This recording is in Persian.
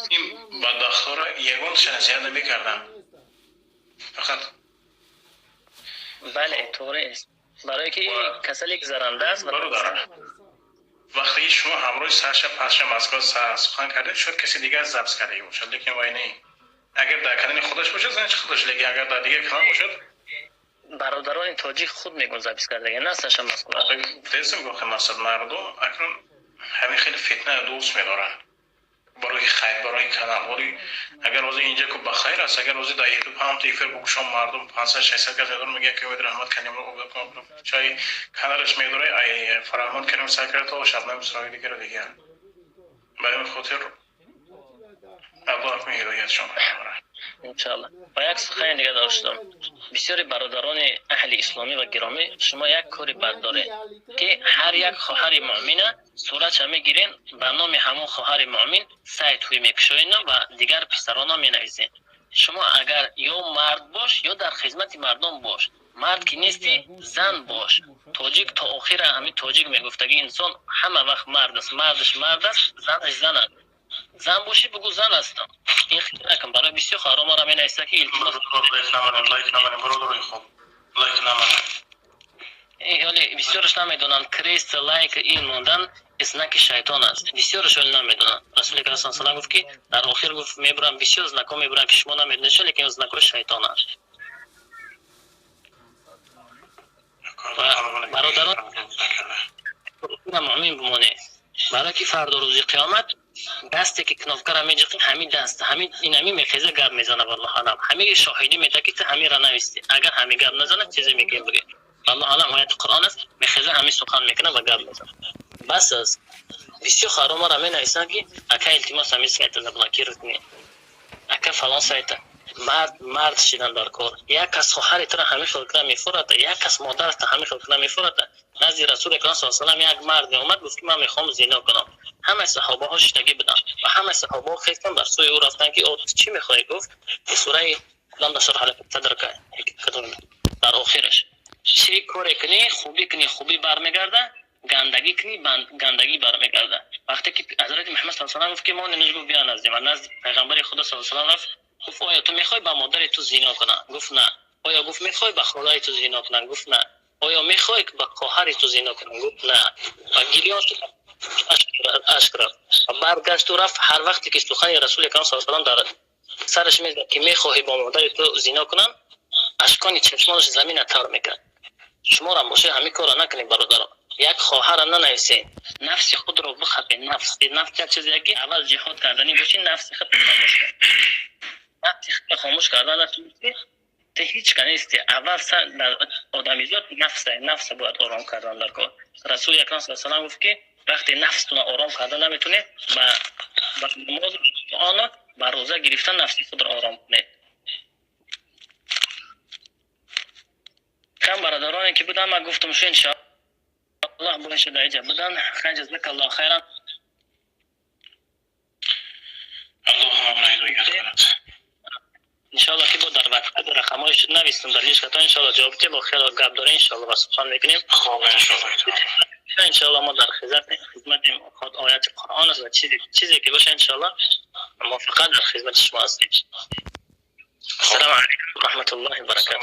این بدبختا را یگانش نصیحت نمی‌کردم. فقط بله طوری است، برای که کسل یک زرنده است. برادر وقتی شما همراه سرش پسش مسکو سخن کرده شد کسی دیگه از ضبط کرده باشد، لیکن وای نه اگر در کلن خودش باشه زنش خودش، لیکن اگر در دیگه کلن باشد برادران تاجیک خود میگن ضبط کرده نه سرش مسکو. دیدم میگم مقصد مردم اکنون همین خیلی فتنه دوست می‌دارن برای خیر برای کلام، ولی اگر روزی اینجا که بخیر است، اگر روزی در یوتیوب هم تیفر بگوشم مردم 500 600 کس دارن میگه که امید رحمت کنیم رو بکنم چای کنارش میداره ای فرامان کنیم سکرت و شب نمیسرای دیگه رو دیگه برای من خاطر الله میهدایت شما انشالله. و یک سخن دیگه داشتم، بسیاری برادران اهل اسلامی و گرامی، شما یک کاری بد داره که هر یک خواهر مؤمن صورت میگیرین به نام همون خواهر مؤمن سایت توی میکشوین و دیگر پسران می نویسین. شما اگر یا مرد باش یا در خدمت مردم باش، مرد که نیستی زن باش. تاجیک تا آخر همین تاجیک میگفتگی انسان همه وقت مرد است، مردش مرد است، زنش زن است. زن باشی بگو زن هستم. این خیلی نکن، برای بسیار خواهرام را می نویسه که التماس لایک نمانیم برادر خوب لایک نمانیم. یعنی بسیارش نمیدونن کریست لایک این موندن اسنک شیطان است، بسیارشون نمیدونن. رسول اکرم صلی الله علیه و گفت که در آخر گفت میبرم بسیار زنکا میبرم که شما نمیدونید، لیکن زنکا شیطان است. برادران مؤمن بمونه، برای که فردا روز قیامت دستی که کنافکر همین جقی همین دست همین این همین میخیزه گرد میزنه. والله علم همین شاهدی میده که همین را نویستی، اگر همین گرد نزنه چیزی میگه بگه. والله علم آیت قرآن است میخیزه همین سخن میکنه و گرد میزنه. بس است. بسیار خواهرام را می نویسن که اکا التماس همین سایت بلاکی رکنی، اکا فلان سایت مرد شدن در کار، یک کس خواهر تو را همین خلقه میفورد، یک کس مادر تو همین خلقه میفورد. نزد رسول اکرم صلی الله علیه و یک مرد اومد گفت که من میخوام زنا کنم. همه صحابه ها شتگی بدن و همه صحابه ها خیفتن بر سوی او رفتن که او چی میخوای؟ گفت که سوره لم نشرح لك صدرك در آخرش چی کاری کنی خوبی برمیگرده، گندگی کنی گندگی برمیگرده. وقتی که حضرت محمد صلی الله علیه و آله گفت که ما نمیگو بیا نزد پیغمبر خدا صلی الله علیه و آله رفت، گفت آیا تو میخوای با مادر تو زنا کنه؟ گفت نه. آیا گفت میخوای با خالای تو زنا کنه؟ گفت نه. آیا میخوای که با خواهر تو زنا کنه؟ گفت نه. و گریان شد اشکر و برگشت و رفت. هر وقتی که سخن رسول اکرم صلی الله علیه و آله در سرش میزد که میخوای با مادر تو زنا کنم، اشکان چشمانش زمین تر میکرد. شما را باشه همین کارا نکنید برادران. یک خواهر ننویسین، نفس خود را بخپین. نفس یک چیزی که اول جهاد کردنی باشین، نفس خود خاموش کن. نفس خود خاموش کردن نتونستی تو هیچ کنیستی. اول در آدمیزاد نفس باید آرام کردن در کار. رسول اکرم صلی الله علیه و آله گفت که وقتی نفستون آرام کردن نمیتونه با نماز آن با روزه گرفتن نفس خود را آرام کنید. کم برادرانی که بودن من گفتم شو انشاءالله باشه در اینجا بودن. خیلی جزاک الله خیرا. اللهم هدایت کند. انشاءالله که با در وقت رقمایش نویسیم در لیست تا انشاءالله جواب که با خیلی گپ داره انشاءالله و سخن میکنیم. خوب انشاءالله انشاءالله ما در خدمت خود آیات قرآن است و چیزی که باشه انشاءالله موافقت در خدمت شما هستیم. السلام علیکم و رحمت الله و برکاته.